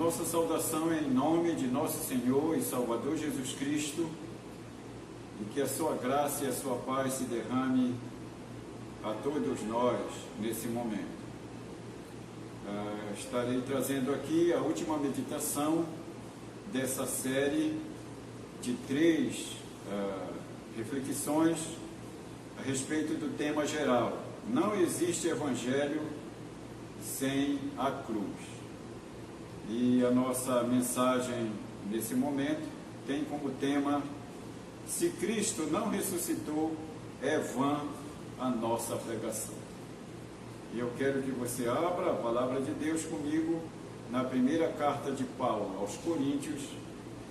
nossa saudação é em nome de nosso Senhor e Salvador Jesus Cristo, e que a sua graça e a sua paz se derrame a todos nós nesse momento. Estarei trazendo aqui a última meditação dessa série de 3 reflexões a respeito do tema geral: não existe evangelho sem a cruz. E a nossa mensagem nesse momento tem como tema: se Cristo não ressuscitou, é vã a nossa pregação. E eu quero que você abra a palavra de Deus comigo na primeira carta de Paulo aos Coríntios,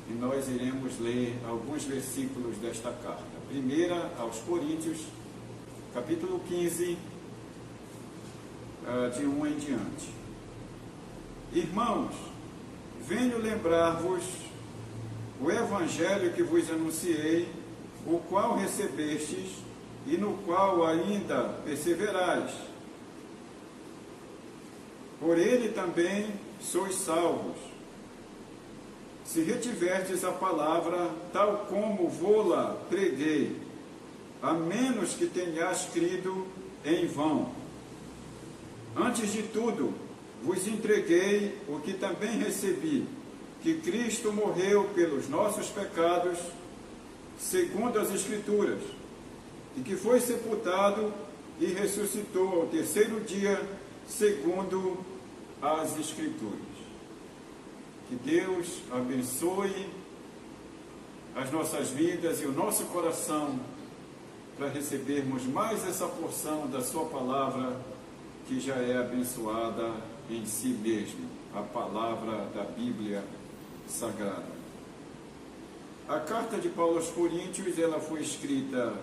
e nós iremos ler alguns versículos desta carta. Primeira aos Coríntios, capítulo 15, de 1 em diante. Irmãos, venho lembrar-vos o evangelho que vos anunciei, o qual recebestes e no qual ainda perseverais. Por ele também sois salvos, se retiverdes a palavra tal como vô-la preguei, a menos que tenhas crido em vão. Antes de tudo, vos entreguei o que também recebi, que Cristo morreu pelos nossos pecados, segundo as Escrituras, e que foi sepultado e ressuscitou ao terceiro dia, segundo as Escrituras. Que Deus abençoe as nossas vidas e o nosso coração para recebermos mais essa porção da sua palavra, que já é abençoada em si mesmo, a palavra da Bíblia Sagrada. A carta de Paulo aos Coríntios, ela foi escrita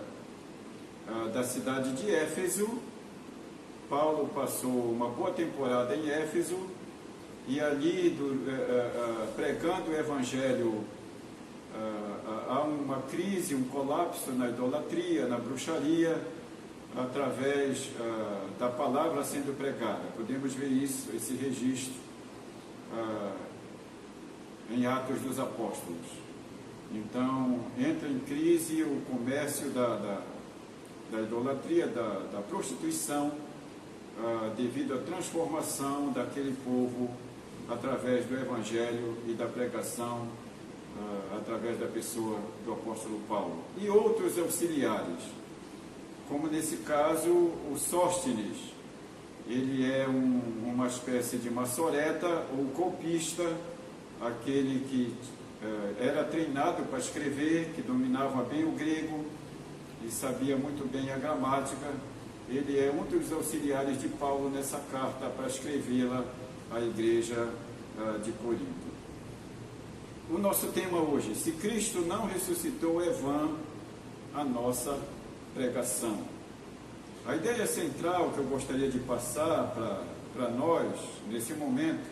da cidade de Éfeso. Paulo passou uma boa temporada em Éfeso, e ali, pregando o Evangelho, há uma crise, um colapso na idolatria, na bruxaria, através da palavra sendo pregada. Podemos ver isso, esse registro em Atos dos Apóstolos. Então, entra em crise o comércio da idolatria, da prostituição, devido à transformação daquele povo através do Evangelho e da pregação, através da pessoa do apóstolo Paulo. E outros auxiliares, como nesse caso o Sóstenes. Ele é uma espécie de maçoreta ou copista, aquele que era treinado para escrever, que dominava bem o grego e sabia muito bem a gramática. Ele é um dos auxiliares de Paulo nessa carta para escrevê-la à igreja de Corinto. O nosso tema hoje: se Cristo não ressuscitou, é vã a nossa pregação. A ideia central que eu gostaria de passar para nós nesse momento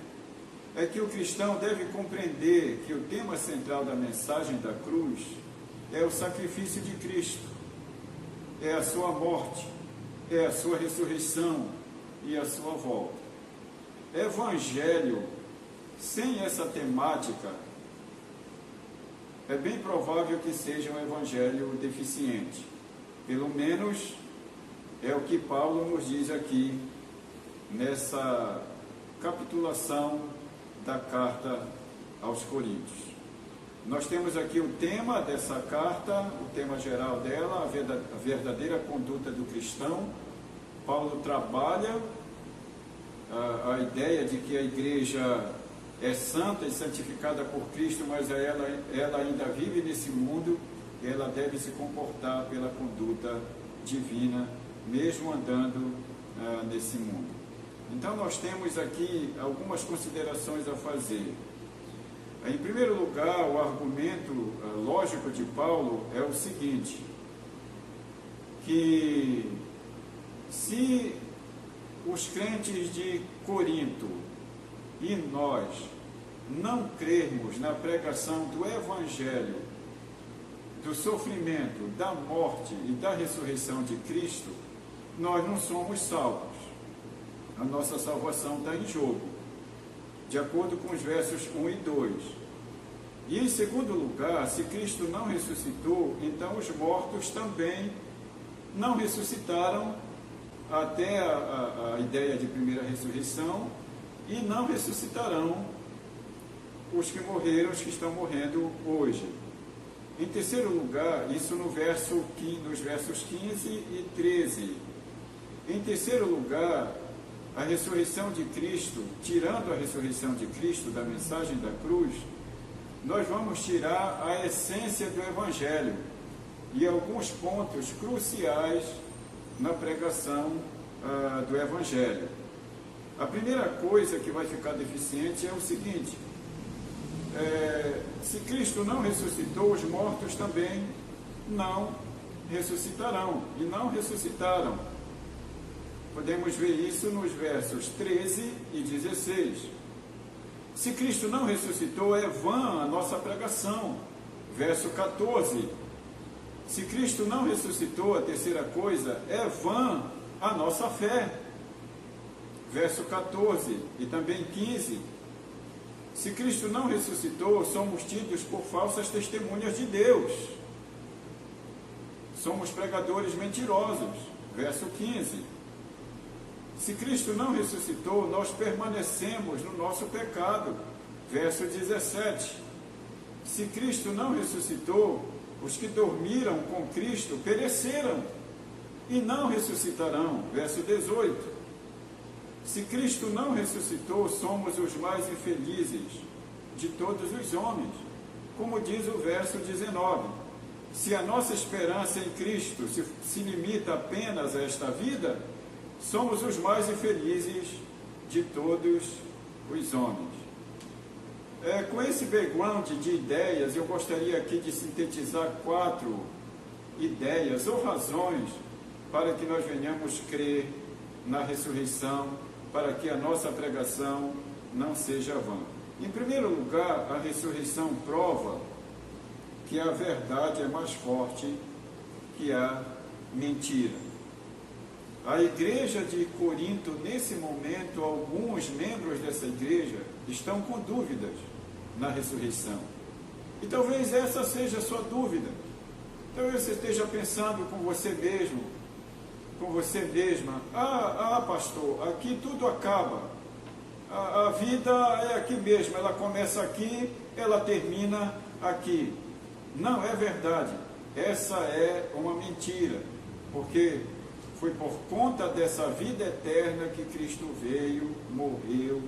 é que o cristão deve compreender que o tema central da mensagem da cruz é o sacrifício de Cristo, é a sua morte, é a sua ressurreição e a sua volta. Evangelho sem essa temática é bem provável que seja um evangelho deficiente. Pelo menos é o que Paulo nos diz aqui nessa capitulação da carta aos Coríntios. Nós temos aqui o tema dessa carta, o tema geral dela, a verdadeira conduta do cristão. Paulo trabalha a ideia de que a igreja é santa e santificada por Cristo, mas ela ainda vive nesse mundo, e ela deve se comportar pela conduta divina, mesmo andando nesse mundo. Então nós temos aqui algumas considerações a fazer. Em primeiro lugar, o argumento lógico de Paulo é o seguinte: que se os crentes de Corinto e nós não crermos na pregação do Evangelho, do sofrimento, da morte e da ressurreição de Cristo, nós não somos salvos. A nossa salvação está em jogo. de acordo com os versos 1 e 2. E em segundo lugar, se Cristo não ressuscitou, então os mortos também não ressuscitaram até a ideia de primeira ressurreição, e não ressuscitarão os que morreram, os que estão morrendo hoje. Em terceiro lugar, isso nos versos 15 e 13. Em terceiro lugar, a ressurreição de Cristo, tirando a ressurreição de Cristo da mensagem da cruz, nós vamos tirar a essência do Evangelho e alguns pontos cruciais na pregação do Evangelho. A primeira coisa que vai ficar deficiente é o seguinte: se Cristo não ressuscitou, os mortos também não ressuscitarão, e não ressuscitaram. Podemos ver isso nos versos 13 e 16. Se Cristo não ressuscitou, é vã a nossa pregação. Verso 14. Se Cristo não ressuscitou, a terceira coisa, é vã a nossa fé. Verso 14 e também 15. Se Cristo não ressuscitou, somos tidos por falsas testemunhas de Deus. Somos pregadores mentirosos. Verso 15. Se Cristo não ressuscitou, nós permanecemos no nosso pecado. Verso 17. Se Cristo não ressuscitou, os que dormiram com Cristo pereceram e não ressuscitarão. Verso 18. Se Cristo não ressuscitou, somos os mais infelizes de todos os homens, como diz o verso 19. Se a nossa esperança em Cristo se limita apenas a esta vida, somos os mais infelizes de todos os homens. Com esse background de ideias, eu gostaria aqui de sintetizar 4 ideias ou razões para que nós venhamos crer na ressurreição, para que a nossa pregação não seja vã. Em primeiro lugar, a ressurreição prova que a verdade é mais forte que a mentira. A igreja de Corinto, nesse momento, alguns membros dessa igreja estão com dúvidas na ressurreição. E talvez essa seja a sua dúvida. Talvez você esteja pensando com você mesmo, com você mesma: pastor, aqui tudo acaba. A vida é aqui mesmo, ela começa aqui, ela termina aqui. Não é verdade. Essa é uma mentira, porque foi por conta dessa vida eterna que Cristo veio, morreu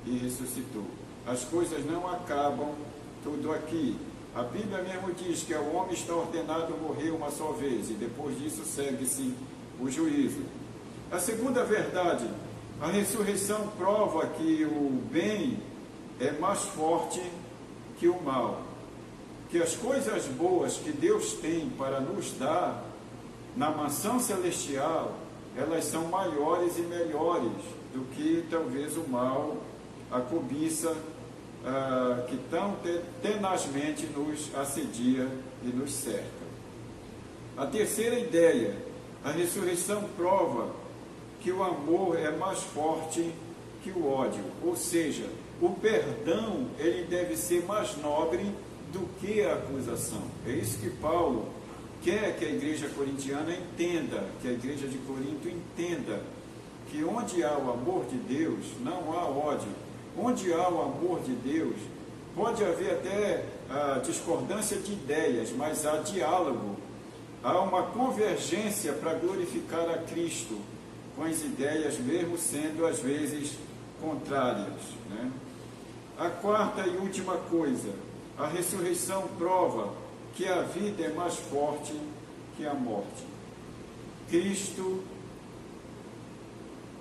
e ressuscitou. As coisas não acabam tudo aqui. A Bíblia mesmo diz que o homem está ordenado a morrer uma só vez, e depois disso segue-se o juízo. A segunda verdade: a ressurreição prova que o bem é mais forte que o mal, que as coisas boas que Deus tem para nos dar na mansão celestial, elas são maiores e melhores do que talvez o mal, a cobiça que tão tenazmente nos assedia e nos cerca. A terceira ideia: a ressurreição prova que o amor é mais forte que o ódio, ou seja, o perdão ele deve ser mais nobre do que a acusação. É isso que Paulo quer que a igreja corintiana entenda, que a igreja de Corinto entenda, que onde há o amor de Deus, não há ódio. Onde há o amor de Deus, pode haver até discordância de ideias, mas há diálogo, há uma convergência para glorificar a Cristo, com as ideias mesmo sendo às vezes contrárias, né? A quarta e última coisa: a ressurreição prova que a vida é mais forte que a morte. Cristo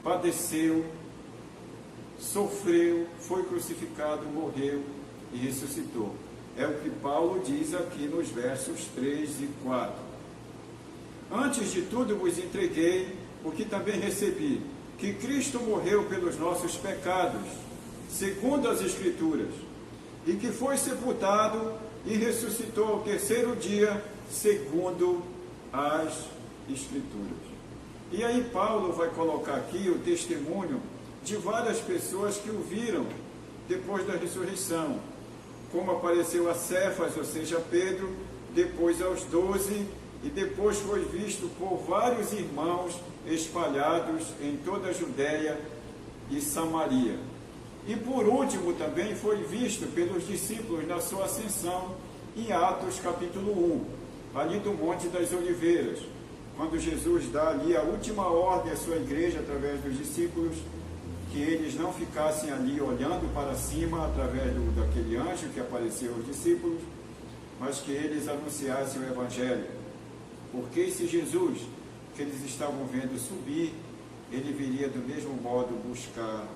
padeceu, sofreu, foi crucificado, morreu e ressuscitou. É o que Paulo diz aqui nos versos 3 e 4. Antes de tudo vos entreguei o que também recebi, que Cristo morreu pelos nossos pecados, segundo as Escrituras, e que foi sepultado e ressuscitou ao terceiro dia, segundo as Escrituras. E aí Paulo vai colocar aqui o testemunho de várias pessoas que o viram depois da ressurreição, como apareceu a Cefas, ou seja, Pedro, depois aos 12, e depois foi visto por vários irmãos espalhados em toda a Judéia e Samaria. E por último também foi visto pelos discípulos na sua ascensão em Atos capítulo 1, ali do Monte das Oliveiras, quando Jesus dá ali a última ordem à sua igreja através dos discípulos, que eles não ficassem ali olhando para cima através daquele anjo que apareceu aos discípulos, mas que eles anunciassem o Evangelho. Porque esse Jesus que eles estavam vendo subir, ele viria do mesmo modo buscar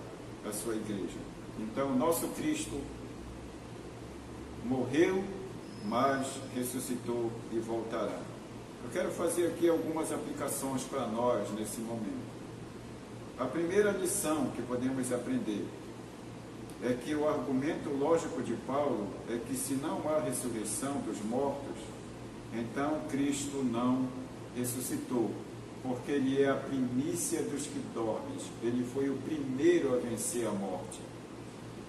a sua igreja. Então, nosso Cristo morreu, mas ressuscitou e voltará. Eu quero fazer aqui algumas aplicações para nós nesse momento. A primeira lição que podemos aprender é que o argumento lógico de Paulo é que se não há ressurreição dos mortos, então Cristo não ressuscitou, porque ele é a primícia dos que dormem, ele foi o primeiro a vencer a morte.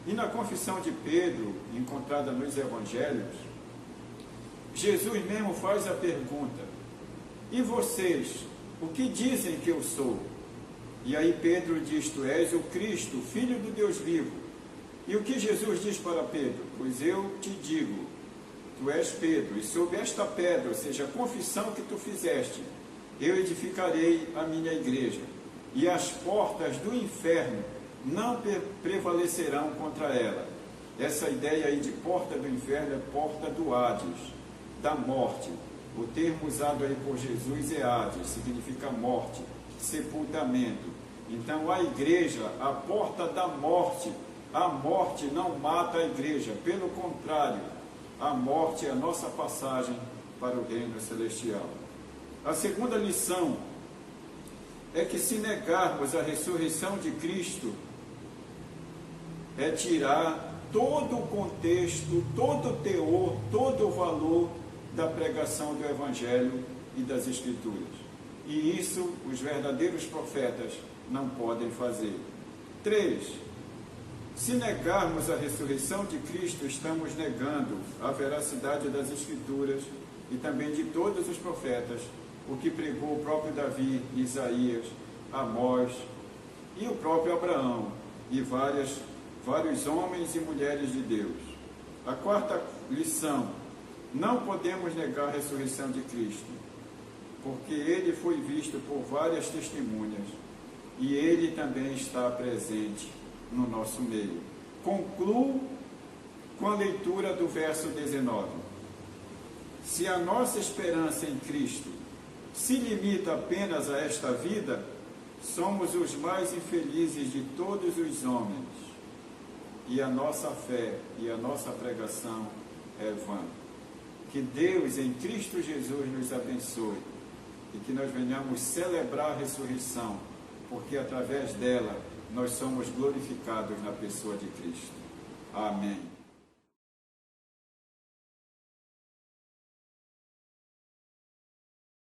E na confissão de Pedro, encontrada nos Evangelhos, Jesus mesmo faz a pergunta: e vocês, o que dizem que eu sou? E aí Pedro diz: tu és o Cristo, Filho do Deus vivo. E o que Jesus diz para Pedro? Pois eu te digo, tu és Pedro, e sobre esta pedra, ou seja, a confissão que tu fizeste, eu edificarei a minha igreja, e as portas do inferno não prevalecerão contra ela. Essa ideia aí de porta do inferno é porta do Hades, da morte. O termo usado aí por Jesus é Hades, significa morte, sepultamento. Então a igreja, a porta da morte, a morte não mata a igreja, pelo contrário, a morte é a nossa passagem para o reino celestial. A segunda lição é que se negarmos a ressurreição de Cristo, é tirar todo o contexto, todo o teor, todo o valor da pregação do Evangelho e das Escrituras. E isso os verdadeiros profetas não podem fazer. 3. Se negarmos a ressurreição de Cristo, estamos negando a veracidade das Escrituras e também de todos os profetas, o que pregou o próprio Davi, Isaías, Amós e o próprio Abraão e vários homens e mulheres de Deus. A quarta lição: não podemos negar a ressurreição de Cristo, porque ele foi visto por várias testemunhas e ele também está presente no nosso meio. Concluo com a leitura do verso 19. Se a nossa esperança em Cristo se limita apenas a esta vida, somos os mais infelizes de todos os homens, e a nossa fé e a nossa pregação é vã. Que Deus em Cristo Jesus nos abençoe e que nós venhamos celebrar a ressurreição, porque através dela nós somos glorificados na pessoa de Cristo. Amém.